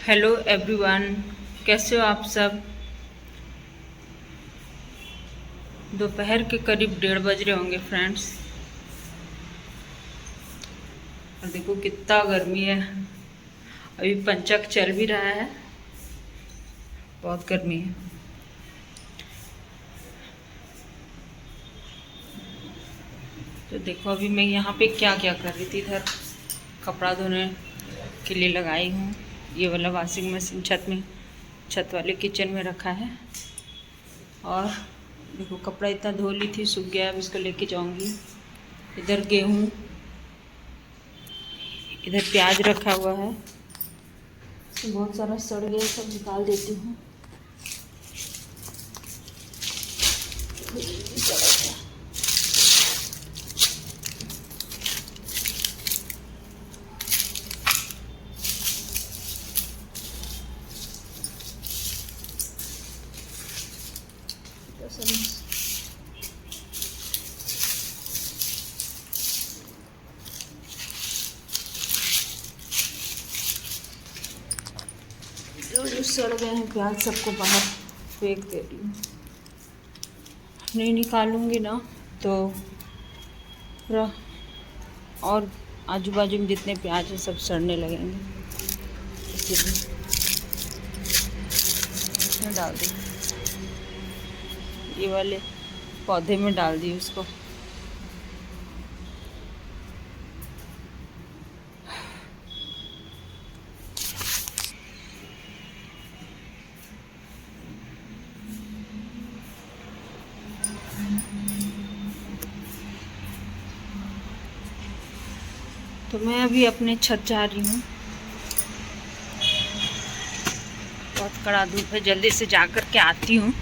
Hello everyone, कैसे हो आप सब। दोपहर के करीब 1:30 बज रहे होंगे फ्रेंड्स। और देखो कितना गर्मी है। अभी पंचक चल भी रहा है, बहुत गर्मी है। तो देखो अभी मैं यहाँ पे क्या क्या कर रही थी। इधर कपड़ा धोने के लिए लगाई हूँ। ये वाला वॉशिंग मशीन छत वाले किचन में रखा है। और देखो कपड़ा इतना धो ली थी, सूख गया, अब इसको लेके जाऊंगी। इधर गेहूँ, इधर प्याज रखा हुआ है, इसमें बहुत सारा सड़ गया, सब निकाल देती हूँ। जो सड़ गए हैं प्याज सबको बाहर फेंक दे रही हूँ। नहीं निकालूंगी ना तो पूरा और आजू बाजू में जितने प्याज हैं सब सड़ने लगेंगे, इसीलिए इसमें डाल दी। ये वाले पौधे में डाल दी उसको। तो मैं अभी अपने छत जा रही हूँ। बहुत कड़ा धूप है, जल्दी से जा कर के आती हूँ।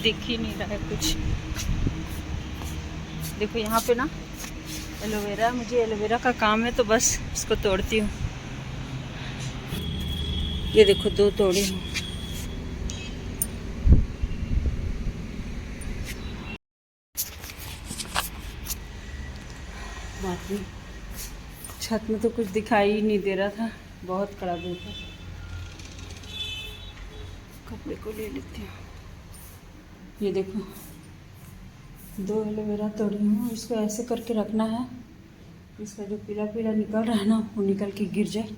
दिख ही नहीं रहा है कुछ। देखो यहाँ पे ना एलोवेरा, मुझे एलोवेरा का काम है तो बस इसको तोड़ती हूँ। ये देखो 2 तोड़ी हूँ। बाकी छत में तो कुछ दिखाई ही नहीं दे रहा था, बहुत कड़ा धूप है। कपड़े को ले लेती हूँ। ये देखो 2 एलोवेरा तोड़ी हूँ। इसको ऐसे करके रखना है, इसका जो पीला पीला निकल रहा है ना वो निकल के गिर जाए।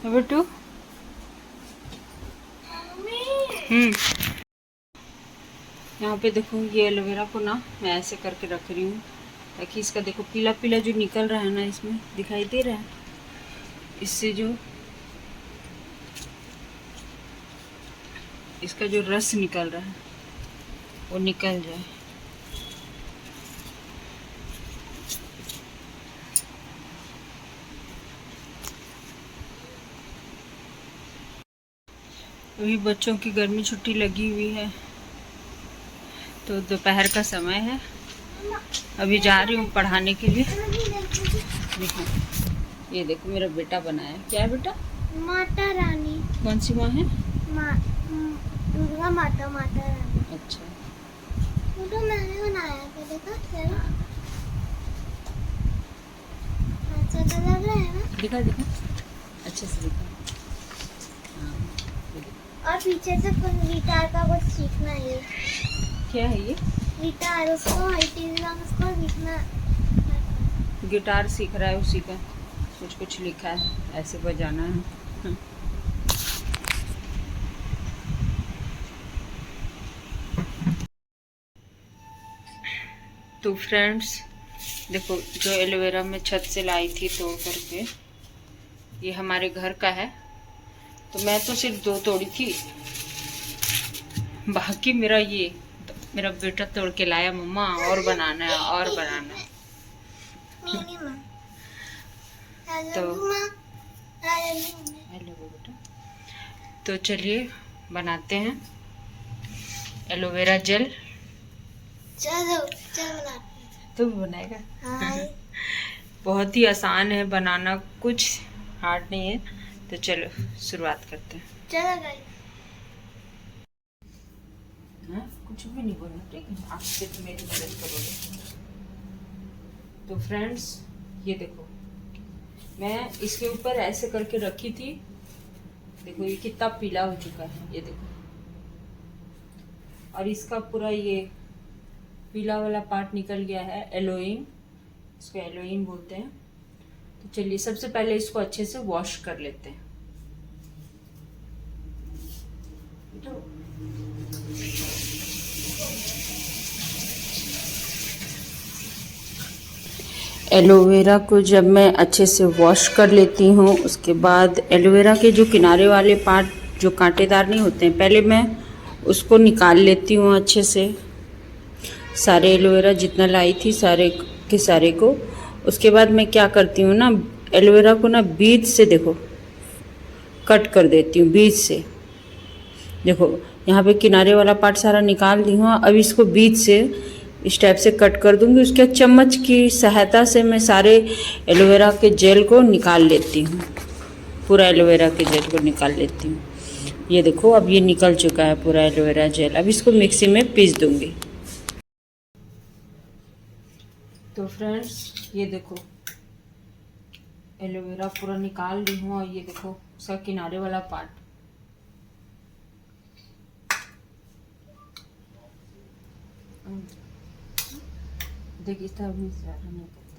बेटू यहाँ पे देखो ये एलोवेरा को ना मैं ऐसे करके रख रही हूँ ताकि इसका देखो पीला पीला जो निकल रहा है ना, इसमें दिखाई दे रहा है, इससे जो इसका जो रस निकल रहा है वो निकल जाए। अभी बच्चों की गर्मी छुट्टी लगी हुई है तो दोपहर का समय है। अभी जा रही हूँ पढ़ाने के लिए। देखो ये देखो मेरा बेटा बनाया। क्या है बेटा? माता रानी। कौन सी माँ है? दुर्गा माता, माता रानी। अच्छा, वो तो मैंने बनाया था, देखा क्या? अच्छा तो लग रहा है ना? दिखा दिखा अच्छे से दिखा। और पीछे से गिटार का कुछ सीखना है। क्या है ये? गिटार, उसको उसको सीखना। गिटार सीख रहा है, उसी का कुछ कुछ लिखा है, ऐसे बजाना है। तो फ्रेंड्स देखो, जो एलोवेरा मैं छत से लाई थी तोड़ करके, ये हमारे घर का है। तो मैं तो सिर्फ 2 तोड़ी थी, बाकी मेरा बेटा तोड़ के लाया, मम्मा और बनाना है और बनाना है। तो हेलो बेटा, तो चलिए बनाते हैं एलोवेरा जेल। चलो चल बनाते तू भी बनाएगा? हैं। बहुत ही आसान है बनाना, कुछ हार्ड नहीं है। तो चलो शुरुआत करते हैं। चलो गाइस, हाँ, कुछ भी नहीं बोलना, ठीक है? आप सिर्फ मेरी मदद करोगे। तो फ्रेंड्स ये देखो, मैं इसके ऊपर ऐसे करके रखी थी। देखो ये कितना पीला हो चुका है, ये देखो। और इसका पूरा ये पीला वाला पार्ट निकल गया है, एलोइन, इसको एलोइन बोलते हैं। तो चलिए सबसे पहले इसको अच्छे से वॉश कर लेते हैं। एलोवेरा को जब मैं अच्छे से वॉश कर लेती हूँ, उसके बाद एलोवेरा के जो किनारे वाले पार्ट जो कांटेदार नहीं होते हैं, पहले मैं उसको निकाल लेती हूँ अच्छे से। सारे एलोवेरा जितना लाई थी सारे के सारे को। उसके बाद मैं क्या करती हूँ ना, एलोवेरा को ना बीज से देखो कट कर देती हूँ, बीज से। देखो यहाँ पे किनारे वाला पार्ट सारा निकाल दी हूँ। अब इसको बीज से इस टाइप से कट कर दूंगी। उसके चम्मच की सहायता से मैं सारे एलोवेरा के जेल को निकाल लेती हूँ, पूरा एलोवेरा के जेल को निकाल लेती हूँ। ये देखो अब ये निकल चुका है पूरा एलोवेरा जेल। अब इसको मिक्सी में पीस दूंगी। तो फ्रेंड्स ये देखो, एलोवेरा पूरा निकाल ली हूँ। और ये देखो उसका किनारे वाला पार्ट, देखिए तभी ज़्यादा नहीं करता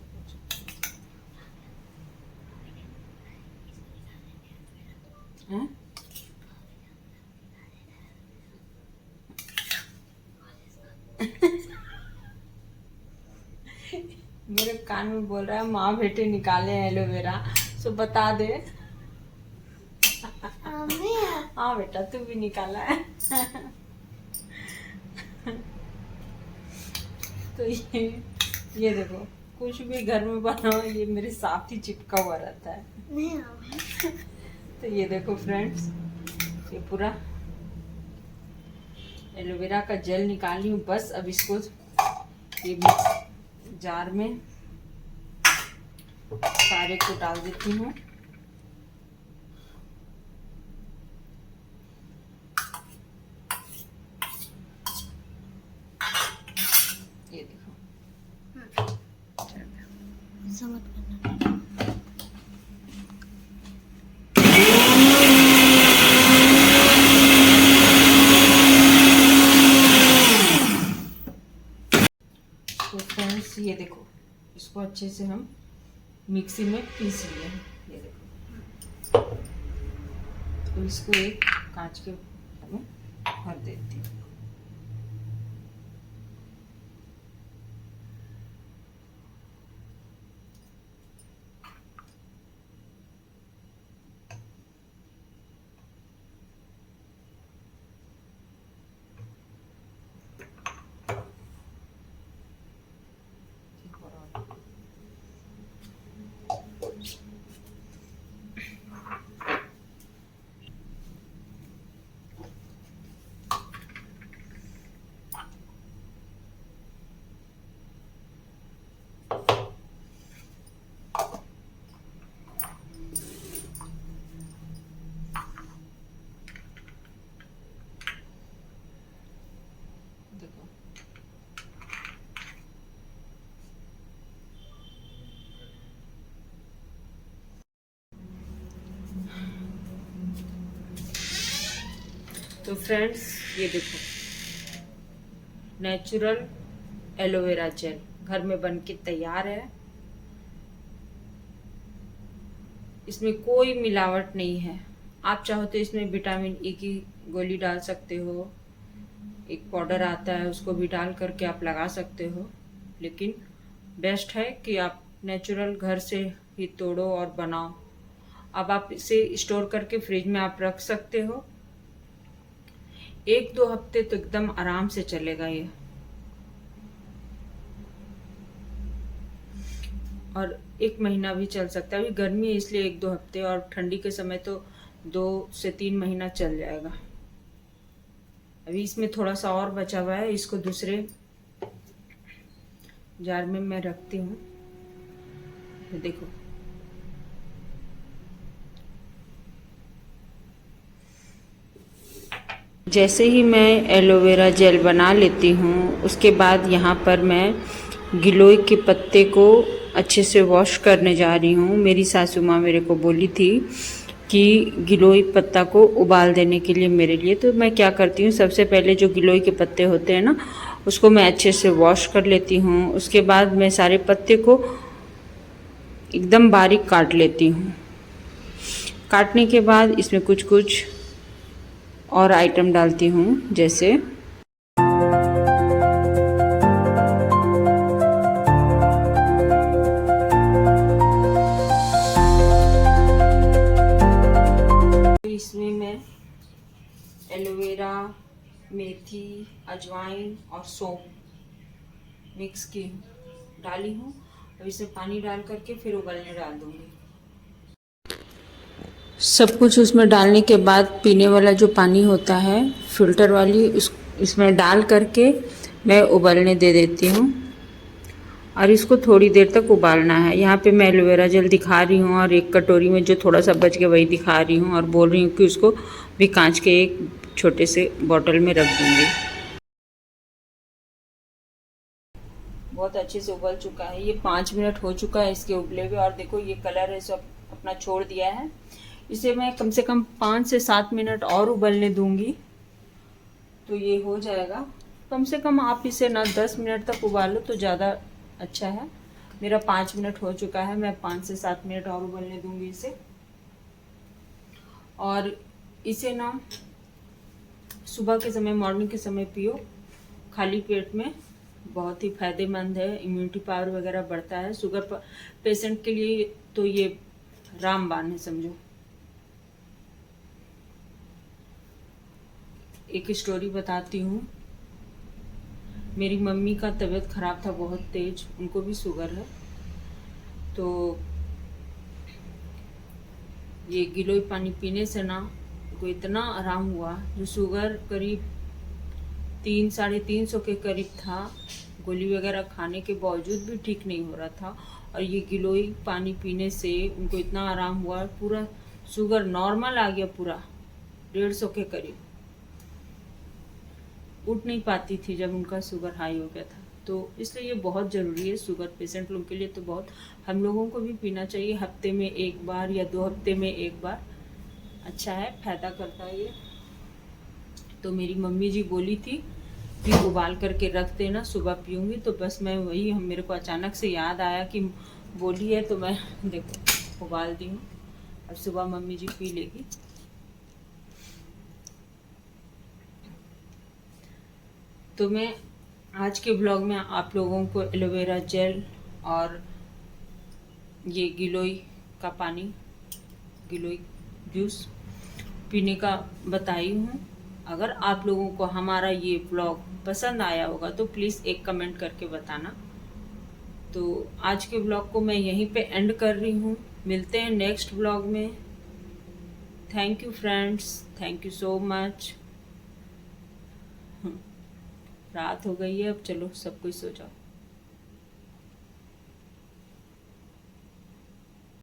हैं। मेरे कान में बोल रहा है माँ बेटे निकाले हैं एलोवेरा, सो बता दे। हाँ बेटा तू भी निकाला है। तो ये देखो, कुछ भी घर में बनाओ ये मेरे साथ ही चिपका हुआ रहता है। तो ये देखो फ्रेंड्स, ये पूरा एलोवेरा का जेल निकाली हूँ। बस अब इसको ये जार में सारे को डाल देती हूँ। ये देखो, समझ करना। तो फ्रेंड्स ये देखो, इसको अच्छे से हम मिक्सी में पीस लिए हैं। ये देखो, तो इसको एक कांच के में भर देती हूँ। देखो तो फ्रेंड्स ये देखो, नेचुरल एलोवेरा जेल घर में बन के तैयार है। इसमें कोई मिलावट नहीं है। आप चाहो तो इसमें विटामिन ई की गोली डाल सकते हो, एक पाउडर आता है उसको भी डाल करके आप लगा सकते हो। लेकिन बेस्ट है कि आप नेचुरल घर से ही तोड़ो और बनाओ। अब आप इसे स्टोर करके फ्रिज में आप रख सकते हो। 1-2 हफ्ते तो एकदम आराम से चलेगा ये। और 1 महीना भी चल सकता है। अभी गर्मी है इसलिए 1-2 हफ्ते, और ठंडी के समय तो 2 से 3 महीना चल जाएगा। अभी इसमें थोड़ा सा और बचा हुआ है, इसको दूसरे जार में मैं रखती हूँ। ये देखो, जैसे ही मैं एलोवेरा जेल बना लेती हूँ उसके बाद यहाँ पर मैं गिलोय के पत्ते को अच्छे से वॉश करने जा रही हूँ। मेरी सासू माँ मेरे को बोली थी कि गिलोय पत्ता को उबाल देने के लिए मेरे लिए। तो मैं क्या करती हूँ, सबसे पहले जो गिलोय के पत्ते होते हैं ना, उसको मैं अच्छे से वॉश कर लेती हूँ। उसके बाद मैं सारे पत्ते को एकदम बारीक काट लेती हूँ। काटने के बाद इसमें कुछ कुछ और आइटम डालती हूँ, जैसे इसमें मैं एलोवेरा, मेथी, अजवाइन और सौंफ मिक्स की डाली हूँ। अब इसमें पानी डाल करके फिर उबलने डाल दूँगी। सब कुछ उसमें डालने के बाद पीने वाला जो पानी होता है फिल्टर वाली, इसमें डाल करके मैं उबलने दे देती हूँ और इसको थोड़ी देर तक उबालना है। यहाँ पे मैं एलोवेरा जेल दिखा रही हूँ और एक कटोरी में जो थोड़ा सा बच गया वही दिखा रही हूँ, और बोल रही हूँ कि उसको भी कांच के एक छोटे से बॉटल में रख दूँगी। बहुत अच्छे से उबल चुका है, ये 5 मिनट हो चुका है इसके उबले हुए, और देखो ये कलर है सब अपना छोड़ दिया है। इसे मैं कम से कम 5 से 7 मिनट और उबलने दूंगी तो ये हो जाएगा। कम से कम आप इसे ना 10 मिनट तक उबालो तो ज़्यादा अच्छा है। मेरा 5 मिनट हो चुका है, मैं 5 से 7 मिनट और उबलने दूंगी इसे। और इसे ना सुबह के समय, मॉर्निंग के समय पियो खाली पेट में, बहुत ही फायदेमंद है। इम्यूनिटी पावर वगैरह बढ़ता है। शुगर पेशेंट के लिए तो ये रामबाण है समझो। एक स्टोरी बताती हूँ। मेरी मम्मी का तबीयत ख़राब था बहुत तेज, उनको भी शुगर है। तो ये गिलोय पानी पीने से ना उनको इतना आराम हुआ, जो शुगर करीब 300-350 के करीब था, गोली वगैरह खाने के बावजूद भी ठीक नहीं हो रहा था। और ये गिलोय पानी पीने से उनको इतना आराम हुआ, पूरा शुगर नॉर्मल आ गया, पूरा 150 के करीब। उठ नहीं पाती थी जब उनका शुगर हाई हो गया था। तो इसलिए ये बहुत ज़रूरी है शुगर पेशेंट लोग के लिए, तो बहुत हम लोगों को भी पीना चाहिए, हफ्ते में 1 बार या 2 हफ्ते में 1 बार। अच्छा है, फ़ायदा करता है ये। तो मेरी मम्मी जी बोली थी कि उबाल करके रख देना, सुबह पीऊँगी। तो बस मैं वही, मेरे को अचानक से याद आया कि बोली है, तो मैं देखो उबाल दी हूँ, अब सुबह मम्मी जी पी लेगी। तो मैं आज के ब्लॉग में आप लोगों को एलोवेरा जेल और ये गिलोय का पानी, गिलोय जूस पीने का बताई हूँ। अगर आप लोगों को हमारा ये ब्लॉग पसंद आया होगा तो प्लीज़ एक कमेंट करके बताना। तो आज के ब्लॉग को मैं यहीं पे एंड कर रही हूँ। मिलते हैं नेक्स्ट ब्लॉग में। Thank you friends, thank you so much. रात हो गई है, अब चलो सब कोई सो जाओ।